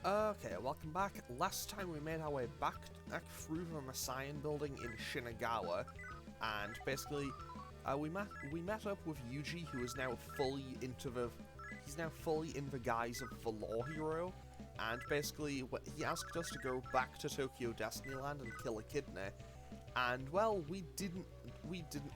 Okay, welcome back. Last time we made our way back through the Messiah building in Shinagawa, and basically we met up with Yuji, who is now fully in the guise of the law hero, and basically he asked us to go back to Tokyo Destinyland and kill Echidna, and well, we didn't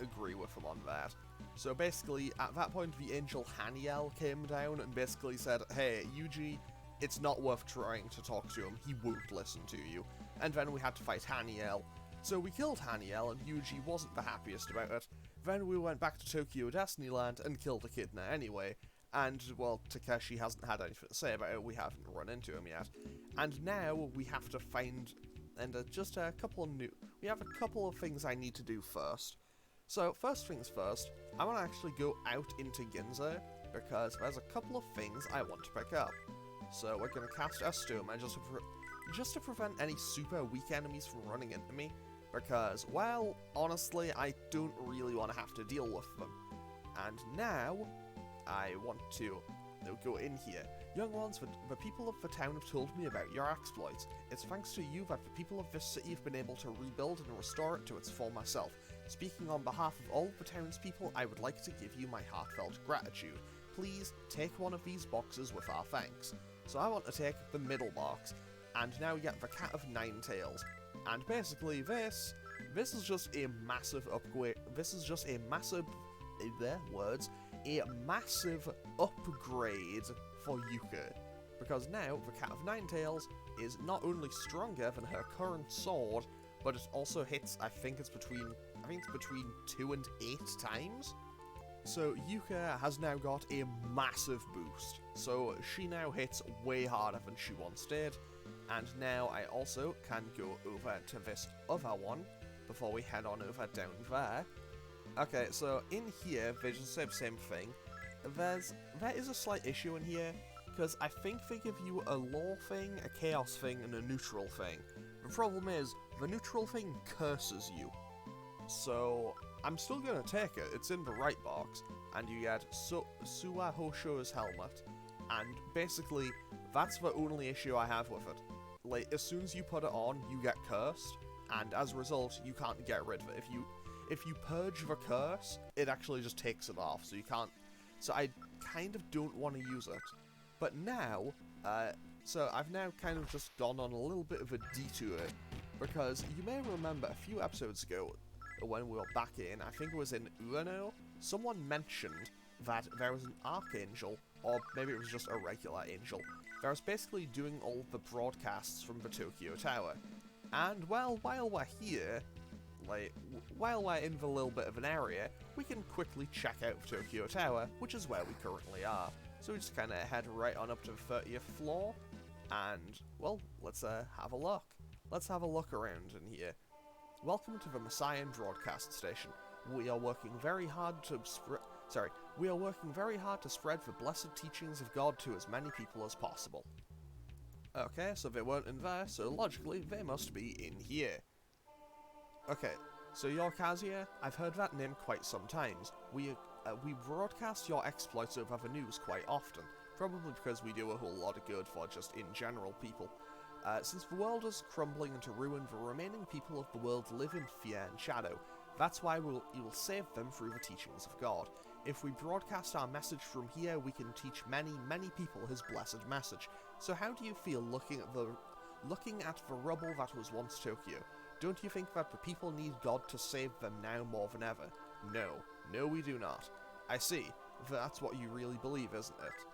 agree with him on that. So basically, at that point, the angel Haniel came down and basically said, "Hey, Yuji, it's not worth trying to talk to him, he won't listen to you." And then we had to fight Haniel. So we killed Haniel, and Yuji wasn't the happiest about it. Then we went back to Tokyo Destinyland and killed Echidna anyway. And, well, Takeshi hasn't had anything to say about it, we haven't run into him yet. And now we have to find... and we have a couple of things I need to do first. So, first things first, I want to actually go out into Ginza, because there's a couple of things I want to pick up. So we're going to cast a Stoma just to prevent any super weak enemies from running into me, because, well, honestly, I don't really want to have to deal with them. And now, I want to go in here. Young ones, the people of the town have told me about your exploits. It's thanks to you that the people of this city have been able to rebuild and restore it to its former self. Speaking on behalf of all of the townspeople, I would like to give you my heartfelt gratitude. Please take one of these boxes with our thanks. So I want to take the middle box, and now we get the Cat of Nine Tails. And basically this is just a massive upgrade. This is just a massive, a massive upgrade for Yuka. Because now the Cat of Nine Tails is not only stronger than her current sword, but it also hits, I think it's between 2 and 8 times. So Yuka has now got a massive boost, so she now hits way harder than she once did, and now I also can go over to this other one before we head on over down there. Okay, so in here they just say the same thing. There is a slight issue in here, because I think they give you a law thing, a chaos thing, and a neutral thing. The problem is, the neutral thing curses you. So, I'm still going to take it, it's in the right box, and you get Suwa Hosho's helmet, and basically, that's the only issue I have with it. Like, as soon as you put it on, you get cursed, and as a result, you can't get rid of it. If you purge the curse, it actually just takes it off, so you can't... So I kind of don't want to use it. But now, so I've now kind of just gone on a little bit of a detour, because you may remember a few episodes ago, when we were back in, I think it was in Ueno, someone mentioned that there was an archangel, or maybe it was just a regular angel, that was basically doing all the broadcasts from the Tokyo Tower. And, well, while we're here, while we're in the little bit of an area, we can quickly check out the Tokyo Tower, which is where we currently are. So we just kind of head right on up to the 30th floor, and, well, let's have a look. Let's have a look around in here. Welcome to the Messiah Broadcast Station. We are working very hard to spread the blessed teachings of God to as many people as possible. Okay, so they weren't in there, so logically they must be in here. Okay, so you're Kazuya? I've heard that name quite some times. We broadcast your exploits over the news quite often, probably because we do a whole lot of good for just in general people. Since the world is crumbling into ruin, the remaining people of the world live in fear and shadow. That's why you will save them through the teachings of God. If we broadcast our message from here, we can teach many, many people his blessed message. So how do you feel looking at the rubble that was once Tokyo? Don't you think that the people need God to save them now more than ever? No, we do not. I see. That's what you really believe, isn't it?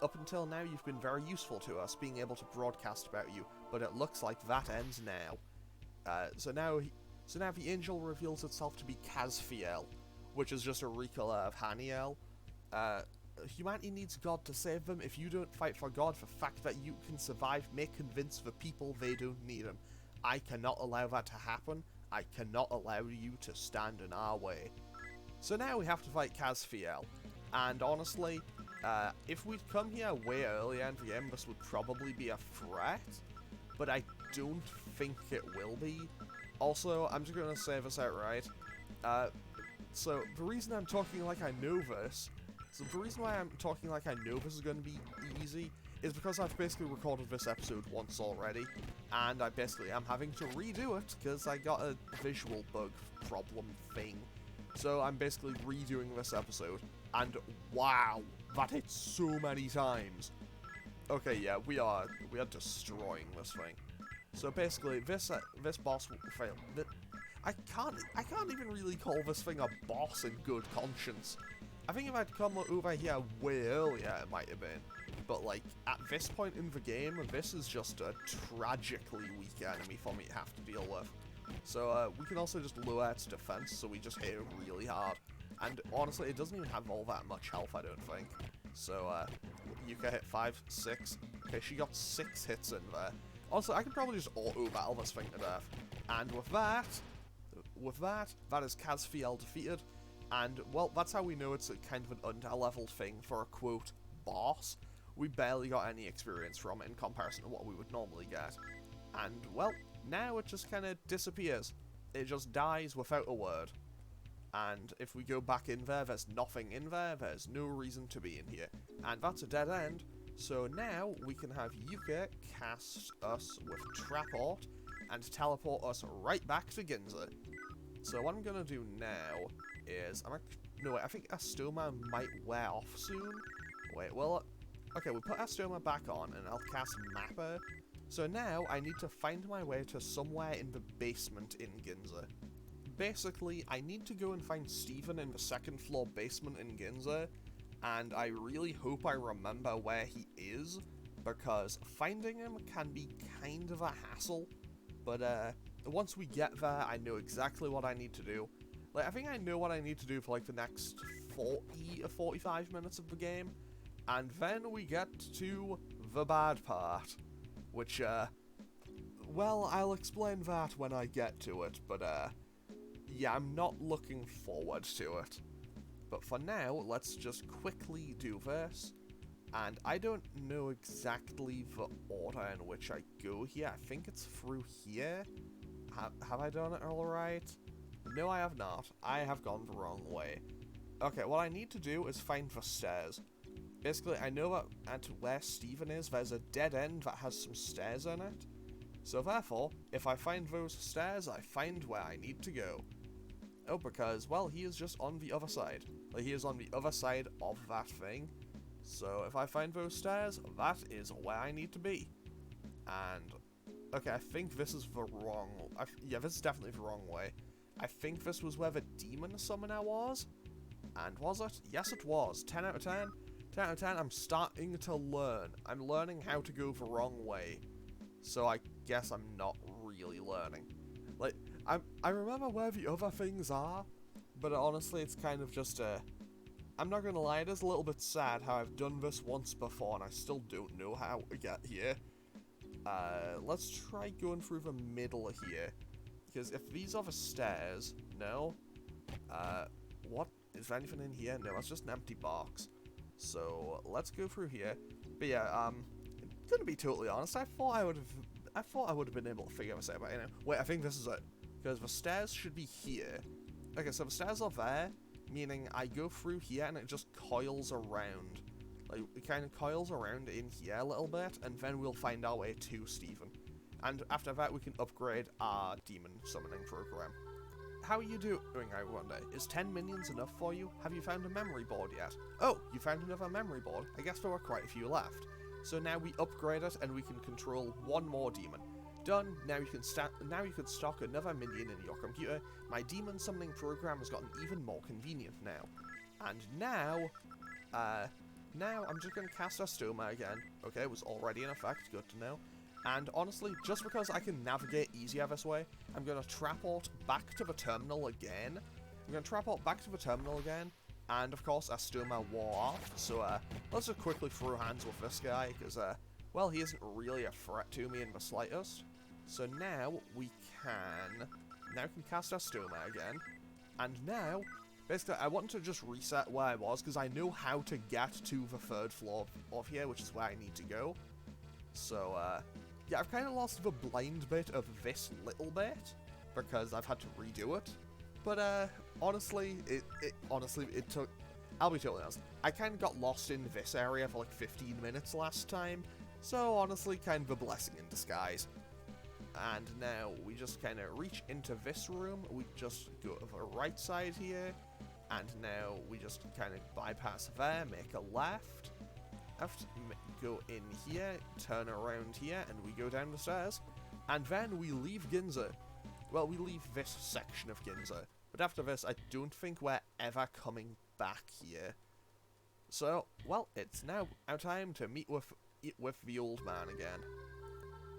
Up until now, you've been very useful to us, being able to broadcast about you, but it looks like that ends now. So now the angel reveals itself to be Kazfiel, which is just a recolor of Haniel. Humanity needs God to save them. If you don't fight for God, the fact that you can survive may convince the people they don't need him. I cannot allow that to happen. I cannot allow you to stand in our way. So now we have to fight Kazfiel, and honestly, if we'd come here way earlier in the game, this would probably be a threat, but I don't think it will be. Also, I'm just going to say this outright. So the reason I'm talking like I know this, is going to be easy, is because I've basically recorded this episode once already, and I basically am having to redo it because I got a visual bug problem thing. So I'm basically redoing this episode, and wow, that hit so many times. Okay, yeah, we are destroying this thing. So basically, this boss failed. I can't even really call this thing a boss in good conscience. I think if I'd come over here way earlier, it might have been. But, like, at this point in the game, this is just a tragically weak enemy for me to have to deal with. So, we can also just lower its defense, so we just hit it really hard. And, honestly, it doesn't even have all that much health, I don't think. So, Yuka hit 5, 6. Okay, she got 6 hits in there. Also, I could probably just auto-battle this thing to death. And with that is Kazfiel defeated. And, well, that's how we know it's a kind of an under-leveled thing for a, quote, boss. We barely got any experience from it in comparison to what we would normally get. And, well, now it just kind of disappears. It just dies without a word. And if we go back in there, there's nothing in there. There's no reason to be in here. And that's a dead end. So now we can have Yuka cast us with Traport and teleport us right back to Ginza. So what I'm going to do now is... I think Astoma might wear off soon. Wait, well... Okay, we'll put Astoma back on, and I'll cast Mapper. So now, I need to find my way to somewhere in the basement in Ginza. Basically, I need to go and find Steven in the second floor basement in Ginza, and I really hope I remember where he is, because finding him can be kind of a hassle. But, once we get there, I know exactly what I need to do. Like, I think I know what I need to do for, like, the next 40 or 45 minutes of the game. And then we get to the bad part, which, well, I'll explain that when I get to it, but, yeah, I'm not looking forward to it. But for now, let's just quickly do this, and I don't know exactly the order in which I go here. I think it's through here. Have I done it all right? No, I have not. I have gone the wrong way. Okay, what I need to do is find the stairs. Basically, I know that at where Steven is, there's a dead end that has some stairs in it. So therefore, if I find those stairs, I find where I need to go. Oh, because, well, he is just on the other side. Like, he is on the other side of that thing. So if I find those stairs, that is where I need to be. And, okay, I think this is the wrong... yeah, this is definitely the wrong way. I think this was where the demon summoner was. And was it? Yes, it was. 10 out of 10. 10 out of 10, I'm starting to learn. I'm learning how to go the wrong way. So I guess I'm not really learning. Like, I remember where the other things are, but honestly, it's kind of just a... I'm not gonna lie, it is a little bit sad how I've done this once before and I still don't know how to get here. Let's try going through the middle here. Because if these are the stairs, no. What? Is there anything in here? No, it's just an empty box. So, let's go through here. But yeah, gonna be totally honest, I thought I would have been able to figure this out, but you know. Wait, I think this is it. Because the stairs should be here. Okay, so the stairs are there, meaning I go through here and it just coils around. Like, it kind of coils around in here a little bit, and then we'll find our way to Steven. And after that, we can upgrade our demon summoning program. How are you doing, I wonder? Is 10 minions enough for you? Have you found a memory board yet? Oh, you found another memory board? I guess there were quite a few left. So now we upgrade it and we can control one more demon. Done. Now you can stock another minion in your computer. My demon summoning program has gotten even more convenient now. And now I'm just going to cast Astoma again. Okay, it was already in effect. Good to know. And honestly, just because I can navigate easier this way, I'm going to Traport back to the terminal again. And of course, Astoma wore off. So let's just quickly throw hands with this guy, because, well, he isn't really a threat to me in the slightest. So now we can cast Astoma again. And now, basically, I want to just reset where I was, because I know how to get to the third floor of here, which is where I need to go. So, yeah, I've kind of lost the blind bit of this little bit, because I've had to redo it. But, honestly, it I'll be totally honest, I kind of got lost in this area for like 15 minutes last time, so honestly, kind of a blessing in disguise. And now we just kind of reach into this room, we just go to the right side here, and now we just kind of bypass there, make a left, go in here, turn around here, and we go down the stairs. And then we leave Ginza. Well, we leave this section of Ginza. But after this, I don't think we're ever coming back here. So, well, it's now our time to meet with the old man again.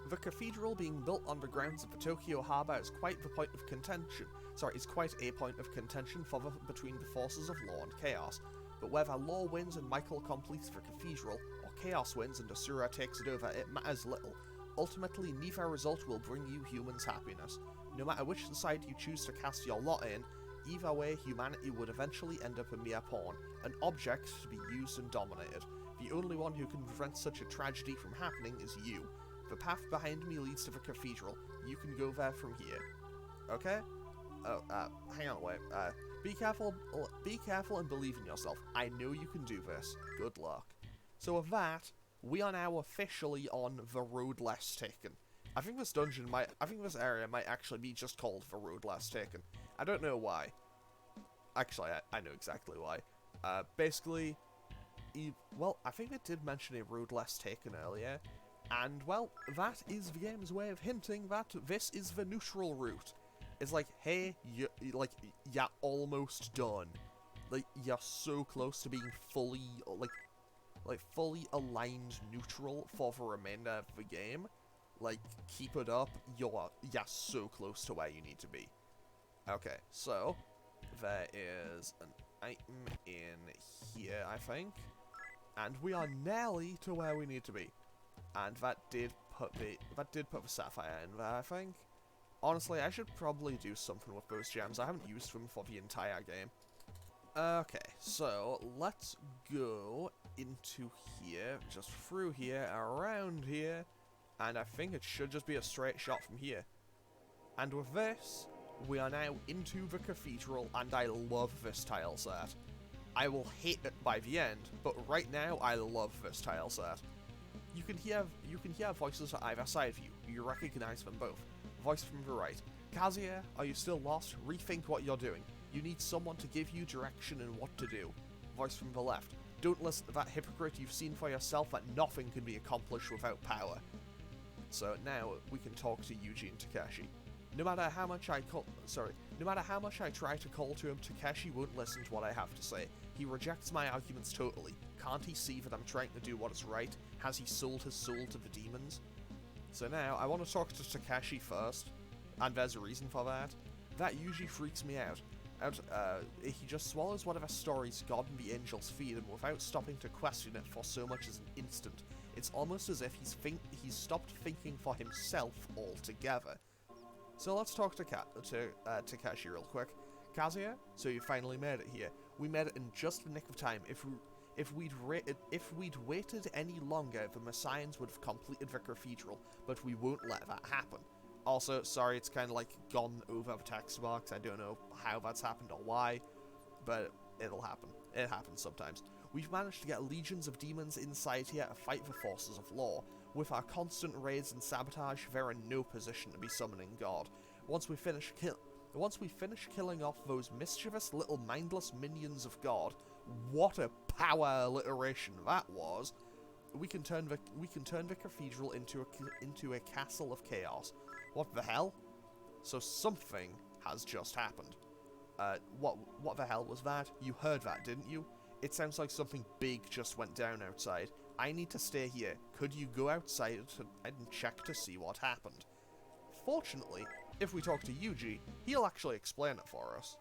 The cathedral being built on the grounds of the Tokyo Harbour is quite the point of contention. Is quite a point of contention between the forces of law and chaos. But whether law wins and Michael completes the cathedral, or chaos wins and Asura takes it over, it matters little. Ultimately, neither result will bring you humans happiness. No matter which side you choose to cast your lot in, either way humanity would eventually end up a mere pawn, an object to be used and dominated. The only one who can prevent such a tragedy from happening is you. The path behind me leads to the cathedral. You can go there from here. Okay? Oh, hang on, wait. Be careful and believe in yourself. I know you can do this. Good luck. So with that, we are now officially on the road less taken. I think this area might actually be just called the road less taken. I don't know why. Actually, I know exactly why. Basically, well, I think it did mention a road less taken earlier. And, well, that is the game's way of hinting that this is the neutral route. It's like, hey, you're almost done. Like, you're so close to being fully, fully aligned neutral for the remainder of the game. Like, keep it up, you're so close to where you need to be. Okay, so, there is an item in here, I think. And we are nearly to where we need to be. And that did put the sapphire in there, I think. Honestly, I should probably do something with those gems. I haven't used them for the entire game. Okay, so let's go into here, just through here, around here, and I think it should just be a straight shot from here. And with this, we are now into the cathedral, and I love this tile set. I will hate it by the end, but right now, I love this tile set. You can hear voices on either side of you. You recognize them both. Voice from the right. Kazuya, are you still lost? Rethink what you're doing. You need someone to give you direction and what to do. Voice from the left. Don't listen to that hypocrite. You've seen for yourself that nothing can be accomplished without power. So now we can talk to Yuji and Takeshi. No matter how much I try to call to him, Takeshi won't listen to what I have to say. He rejects my arguments totally. Can't he see that I'm trying to do what is right? Has he sold his soul to the demons? So now, I want to talk to Takeshi first, and there's a reason for that. That usually freaks me out. He just swallows whatever stories God and the angels feed him without stopping to question it for so much as an instant. It's almost as if he's stopped thinking for himself altogether. So let's talk to Takeshi real quick. Kazuya, so you finally made it here. We made it in just the nick of time. If we'd waited any longer, the Messians would have completed the cathedral, but we won't let that happen. Also, sorry, it's kind of like gone over the text box. I don't know how that's happened or why, but it'll happen. It happens sometimes. We've managed to get legions of demons inside here to fight the forces of law. With our constant raids and sabotage, they're in no position to be summoning God. Once we finish killing off those mischievous little mindless minions of God, what a power alliteration that was! We can turn the cathedral into a castle of chaos. What the hell? So something has just happened. What the hell was that? You heard that, didn't you? It sounds like something big just went down outside. I need to stay here. Could you go outside and check to see what happened? Fortunately, if we talk to Yuji, he'll actually explain it for us.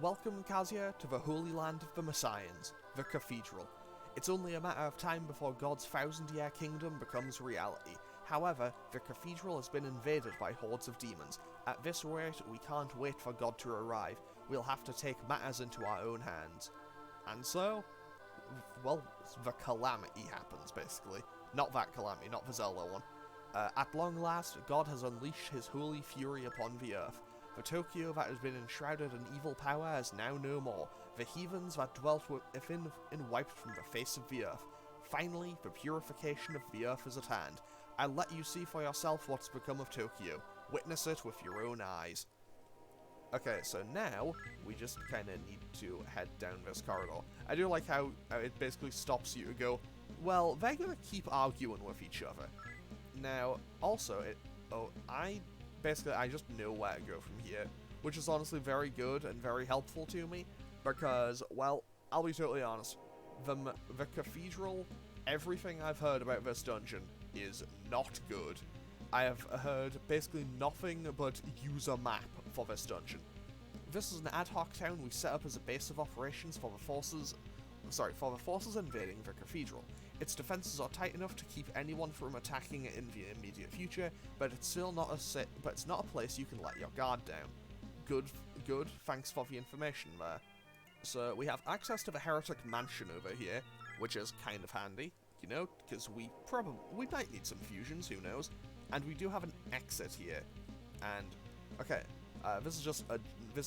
Welcome, Kazuya, to the Holy Land of the Messians, the Cathedral. It's only a matter of time before God's 1000-year kingdom becomes reality. However, the Cathedral has been invaded by hordes of demons. At this rate, we can't wait for God to arrive. We'll have to take matters into our own hands. And so, well, the calamity happens, basically. Not that calamity, not the Zelda one. At long last, God has unleashed his holy fury upon the earth. The Tokyo that has been enshrouded in evil power is now no more. The heathens that dwelt within wiped from the face of the earth. Finally, the purification of the earth is at hand. I'll let you see for yourself what's become of Tokyo. Witness it with your own eyes. Okay, so now, we just kind of need to head down this corridor. I do like how it basically stops you to go, well, they're gonna keep arguing with each other. Now, also, I just know where to go from here, which is honestly very good and very helpful to me, because, well, I'll be totally honest, the cathedral, everything I've heard about this dungeon is not good. I have heard basically nothing but user map for this dungeon. This is an ad hoc town we set up as a base of operations for the forces invading the cathedral. Its defenses are tight enough to keep anyone from attacking it in the immediate future, but it's still not a place you can let your guard down. Good, thanks for the information there. So we have access to the heretic mansion over here, which is kind of handy, you know, because we might need some fusions, who knows. And we do have an exit here, and okay, this is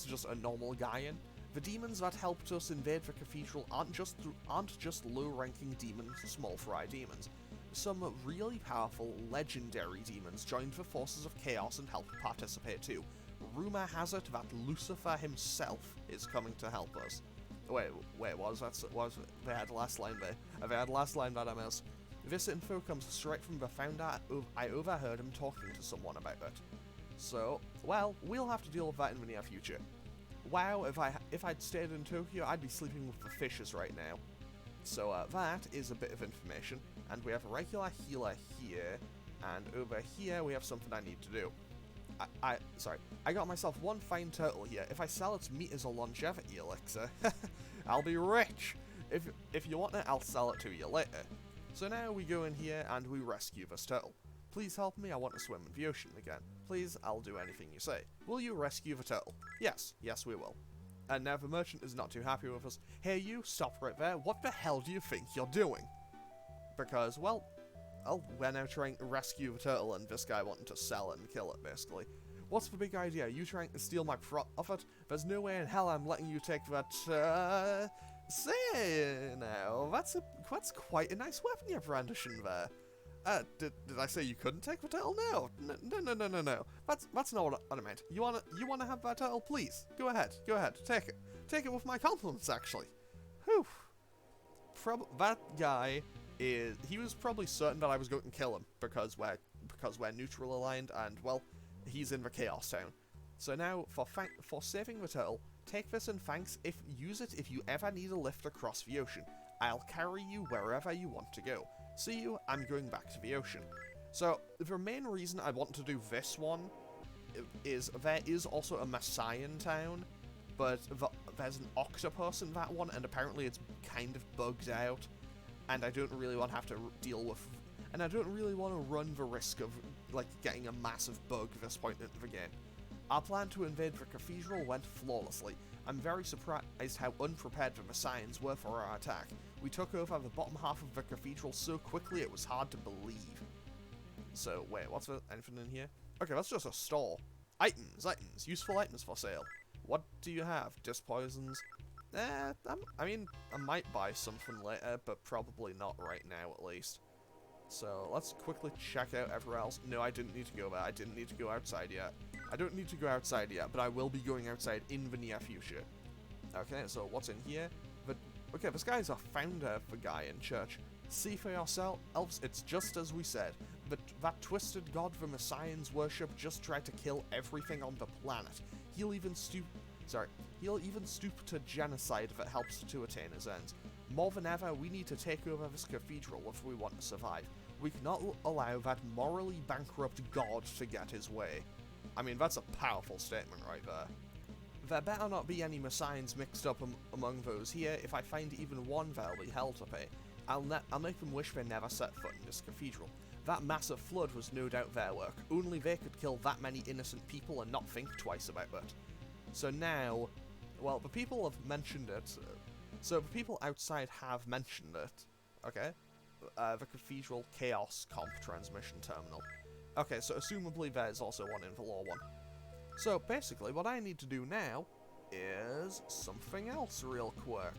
just a normal guy in. The demons that helped us invade the cathedral aren't just low-ranking demons, small fry demons. Some really powerful, legendary demons joined the forces of chaos and helped participate too. Rumor has it that Lucifer himself is coming to help us. Wait, they had the last line there. They had the last line that I missed. This info comes straight from the founder. I overheard him talking to someone about it. So, well, we'll have to deal with that in the near future. Wow, if I'd stayed in Tokyo, I'd be sleeping with the fishes right now. So, that is a bit of information. And we have a regular healer here. And over here, we have something I need to do. I got myself one fine turtle here. If I sell its meat as a longevity elixir, I'll be rich. If you want it, I'll sell it to you later. So now we go in here and we rescue this turtle. Please help me, I want to swim in the ocean again. Please, I'll do anything you say. Will you rescue the turtle? Yes, we will. And now the merchant is not too happy with us. Hey you, stop right there. What the hell do you think you're doing? Because, well, we're now trying to rescue the turtle and this guy wanting to sell it and kill it, basically. What's the big idea? Are you trying to steal my profit? There's no way in hell I'm letting you take that, say now, that's quite a nice weapon you're brandishing there. Did I say you couldn't take the turtle? No. No. That's not what I meant. You wanna have that turtle? Please, go ahead, take it. Take it with my compliments, actually. Whew. That guy he was probably certain that I was going to kill him because we're neutral aligned and, well, he's in the Chaos Town. So now, for saving the turtle, take this and thanks. Use it if you ever need a lift across the ocean. I'll carry you wherever you want to go. See you, I'm going back to the ocean. So, the main reason I want to do this one is there is also a Messian town, but there's an octopus in that one, and apparently it's kind of bugged out, and I don't really want to have to deal with... And I don't really want to run the risk of, like, getting a massive bug at this point into the game. Our plan to invade the cathedral went flawlessly. I'm very surprised how unprepared the Messians were for our attack. We took over the bottom half of the cathedral so quickly it was hard to believe. So, wait, what's anything in here? Okay, that's just a store. Items, useful items for sale. What do you have? Disc poisons? I mean, I might buy something later, but probably not right now at least. So, let's quickly check out everywhere else. No, I didn't need to go there. I didn't need to go outside yet. I don't need to go outside yet, but I will be going outside in the near future. Okay, so what's in here? Okay, this guy's a founder, the guy in church. See for yourself, elves, it's just as we said. But that twisted god the Messians worship just tried to kill everything on the planet. He'll even stoop to genocide if it helps to attain his ends. More than ever, we need to take over this cathedral if we want to survive. We cannot allow that morally bankrupt god to get his way. I mean, that's a powerful statement right there. There better not be any Messians mixed up among those here. If I find even one, there'll be hell to pay. I'll make them wish they never set foot in this cathedral. That massive flood was no doubt their work. Only they could kill that many innocent people and not think twice about it. So now, well, the people have mentioned it. So the people outside have mentioned it. Okay? The Cathedral Chaos Comp Transmission Terminal. Okay, so assumably there's also one in the Law one. So basically, what I need to do now is something else real quick.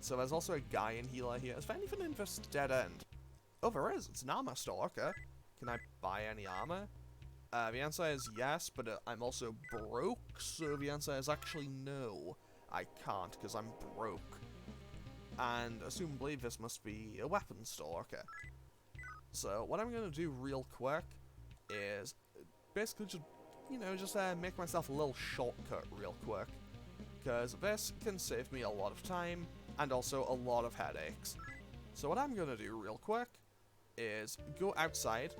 So there's also a guy in healer here. Is there anything in this dead end? Oh, there is. It's an armor store. Okay. Can I buy any armor? The answer is yes, but I'm also broke, so the answer is actually no. I can't, because I'm broke. And assumably this must be a weapons store. Okay. So what I'm going to do real quick is basically just, make myself a little shortcut real quick. Because this can save me a lot of time, and also a lot of headaches. So what I'm going to do real quick is go outside,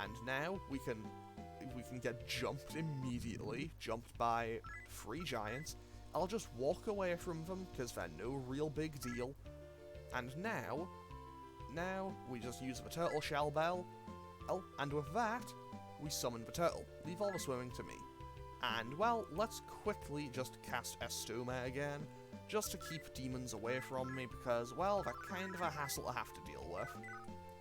and now we can get jumped immediately, jumped by 3 giants. I'll just walk away from them, because they're no real big deal. And now we just use the turtle shell bell. Oh, and with that, we summon the turtle. Leave all the swimming to me. And, well, let's quickly just cast Estoma again, just to keep demons away from me, because, well, they're kind of a hassle to have to deal with.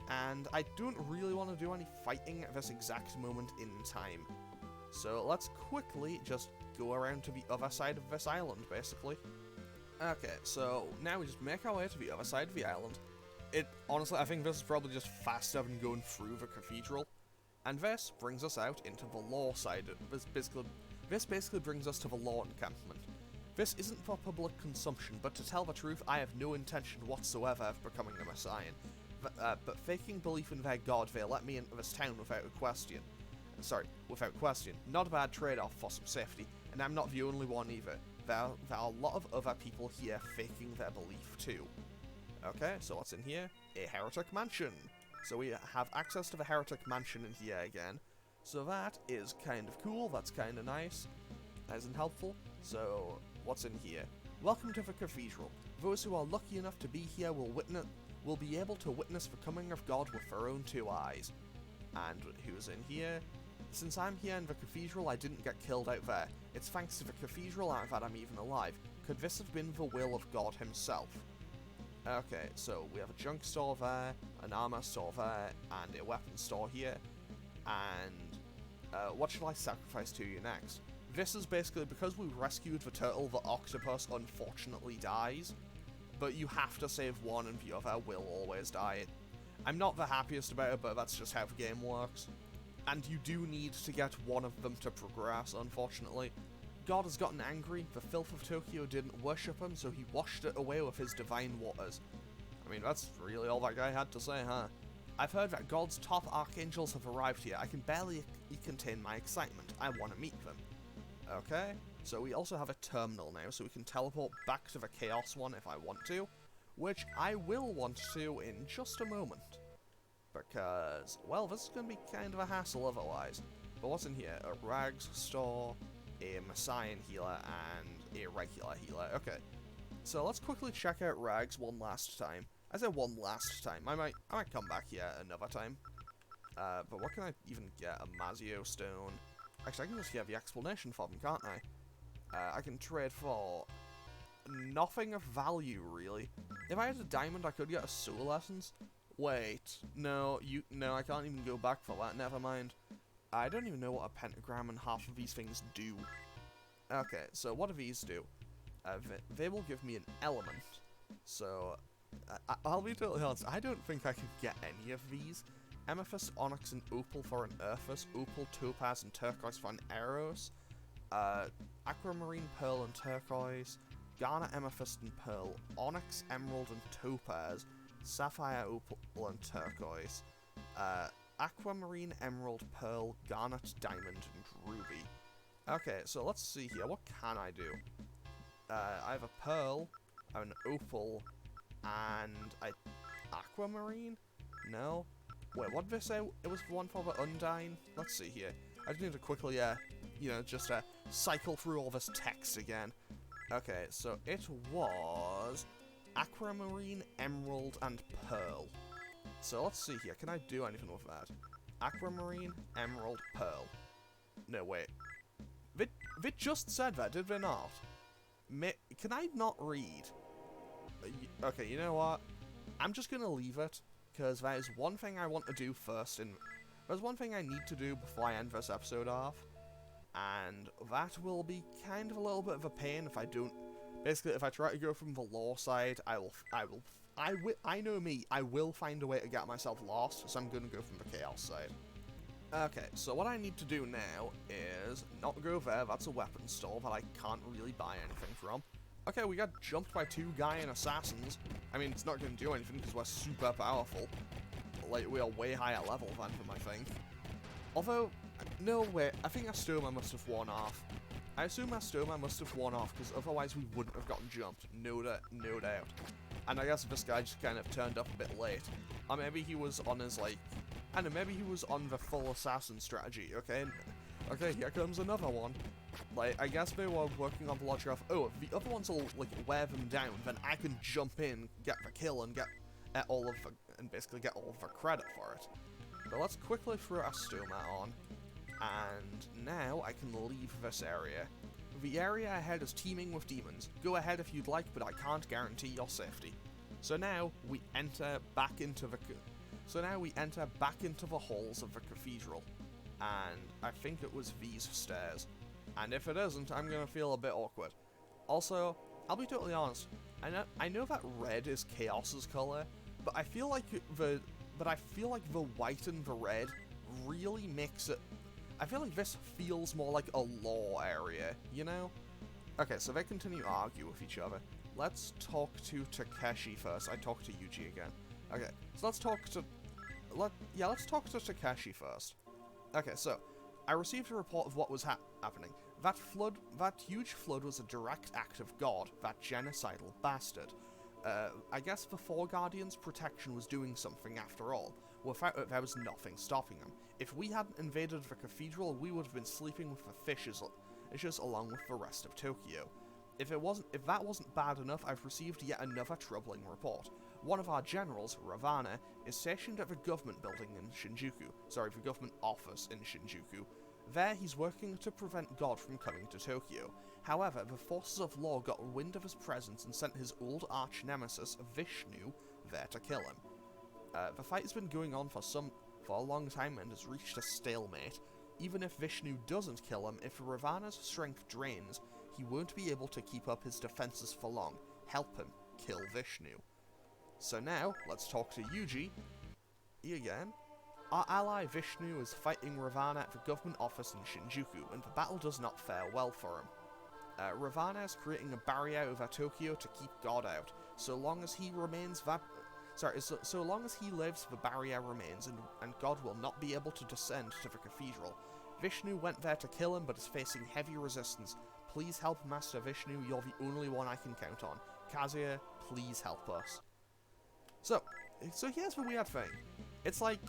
And I don't really want to do any fighting at this exact moment in time. So let's quickly just go around to the other side of this island, basically. Okay, so now we just make our way to the other side of the island. Honestly, I think this is probably just faster than going through the cathedral. And this brings us out into the law side. This basically brings us to the law encampment. This isn't for public consumption, but to tell the truth, I have no intention whatsoever of becoming a Messiah. But faking belief in their god, they let me into this town without question. Without question. Not a bad trade-off for some safety, and I'm not the only one either. There are a lot of other people here faking their belief too. Okay, so what's in here? A heretic mansion. So we have access to the heretic mansion in here again. So that is kind of cool, that's kind of nice. That isn't helpful. So, what's in here? Welcome to the cathedral. Those who are lucky enough to be here will be able to witness the coming of God with their own 2 eyes. And who's in here? Since I'm here in the cathedral, I didn't get killed out there. It's thanks to the cathedral that I'm even alive. Could this have been the will of God himself? Okay, so we have a junk store there, an armor store there, and a weapon store here. And what should I sacrifice to you next? This is basically, because we rescued the turtle, the octopus unfortunately dies. But you have to save one and the other will always die. I'm not the happiest about it, but that's just how the game works. And you do need to get one of them to progress, unfortunately. God has gotten angry, the filth of Tokyo didn't worship him, so he washed it away with his divine waters. I mean, that's really all that guy had to say, huh? I've heard that God's top archangels have arrived here. I can barely contain my excitement. I want to meet them. Okay, so we also have a terminal now, so we can teleport back to the Chaos one if I want to, which I will want to in just a moment. Because, well, this is going to be kind of a hassle otherwise. But what's in here? A rags store, a Messiah healer, and a regular healer. Okay, so let's quickly check out rags one last time. I said one last time. I might come back here another time. But what can I even get? A Mazio stone. Actually, I can just get the explanation for them, can't I? I can trade for nothing of value, really. If I had a diamond, I could get a soul essence. Wait, no, I can't even go back for that. Never mind. I don't even know what a pentagram and half of these things do. Okay, so what do these do? They will give me an element. So, I'll be totally honest, I don't think I can get any of these. Amethyst, Onyx, and Opal for an Earthus, Opal, Topaz, and Turquoise for an Eros, Aquamarine, Pearl, and Turquoise, Garnet, Amethyst, and Pearl, Onyx, Emerald, and Topaz, Sapphire, Opal, and Turquoise, Aquamarine, Emerald, Pearl, Garnet, Diamond, and Ruby. Okay, so let's see here, what can I do? I have a Pearl, I have an Opal, and Aquamarine? No? Wait, what did they say? It was one for the Undyne? Let's see here. I just need to quickly, just cycle through all this text again. Okay, so it was Aquamarine, Emerald, and Pearl. So let's see here. Can I do anything with that? Aquamarine, Emerald, Pearl. No, wait. They just said that, did they not? Can I not read? Okay, you know what? I'm just gonna leave it. Because that is one thing I want to do first, and there's one thing I need to do before I end this episode off. and that will be kind of a little bit of a pain if I don't. Basically, if I try to go from the law side, I know me, I will find a way to get myself lost, so I'm going to go from the chaos side. Okay, so what I need to do now is not go there, that's a weapon store that I can't really buy anything from. Okay, we got jumped by 2 Gaian assassins. I mean, it's not going to do anything because we're super powerful. Like, we are way higher level than them, I think. Although, no, wait, I think Astoma must have worn off. I assume Astoma must have worn off because otherwise we wouldn't have gotten jumped, no doubt. And I guess this guy just kind of turned up a bit late. Or maybe he was on his, like, I don't know, maybe he was on the full assassin strategy, okay? Okay, here comes another one. Like, I guess they were working on the logic of, oh, if the other ones will, like, wear them down, then I can jump in, get the kill, and get basically get all of the credit for it. But let's quickly throw Astoma on, and now I can leave this area. The area ahead is teeming with demons. Go ahead if you'd like, but I can't guarantee your safety. So now we enter back into the halls of the cathedral, and I think it was these stairs. And if it isn't, I'm gonna feel a bit awkward. Also, I'll be totally honest. I know that red is Chaos's color, but I feel like the white and the red really makes it. I feel like this feels more like a law area, you know? Okay, so they continue to argue with each other. Let's talk to Takeshi first. I talked to Yuji again. Okay, so let's talk to Takeshi first. Okay, so I received a report of what was happening. That huge flood was a direct act of God, that genocidal bastard. I guess the Four Guardians' protection was doing something after all. Without it, there was nothing stopping them. If we hadn't invaded the cathedral, we would have been sleeping with the fishes along with the rest of Tokyo. If that wasn't bad enough, I've received yet another troubling report. One of our generals, Ravana, is stationed at the government building in Shinjuku. Sorry, the government office in Shinjuku. There, he's working to prevent God from coming to Tokyo. However, the forces of law got wind of his presence and sent his old arch-nemesis, Vishnu, there to kill him. The fight has been going on for a long time and has reached a stalemate. Even if Vishnu doesn't kill him, if Ravana's strength drains, he won't be able to keep up his defenses for long. Help him kill Vishnu. So now, let's talk to Yuji again. Our ally Vishnu is fighting Ravana at the government office in Shinjuku, and the battle does not fare well for him. Ravana is creating a barrier over Tokyo to keep God out. So long as he lives, the barrier remains, and God will not be able to descend to the cathedral. Vishnu went there to kill him, but is facing heavy resistance. Please help Master Vishnu, you're the only one I can count on. Kazuya, please help us. So here's the weird thing. It's like,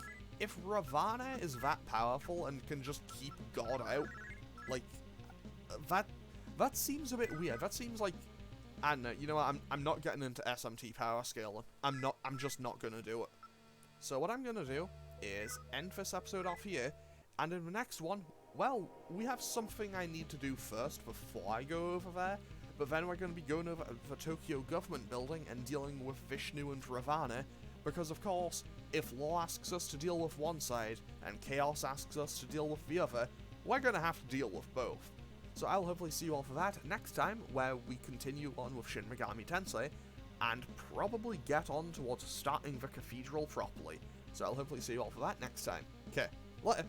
if Ravana is that powerful and can just keep God out, like, that seems a bit weird. That seems like, I don't know, you know what, I'm not getting into SMT power scale. I'm just not gonna do it. So what I'm gonna do is end this episode off here, and in the next one, well, we have something I need to do first before I go over there, but then we're going to be going over the Tokyo government building and dealing with Vishnu and Ravana, because of course, if Law asks us to deal with one side, and Chaos asks us to deal with the other, we're going to have to deal with both. So I'll hopefully see you all for that next time, where we continue on with Shin Megami Tensei, and probably get on towards starting the cathedral properly. So I'll hopefully see you all for that next time. Okay, later.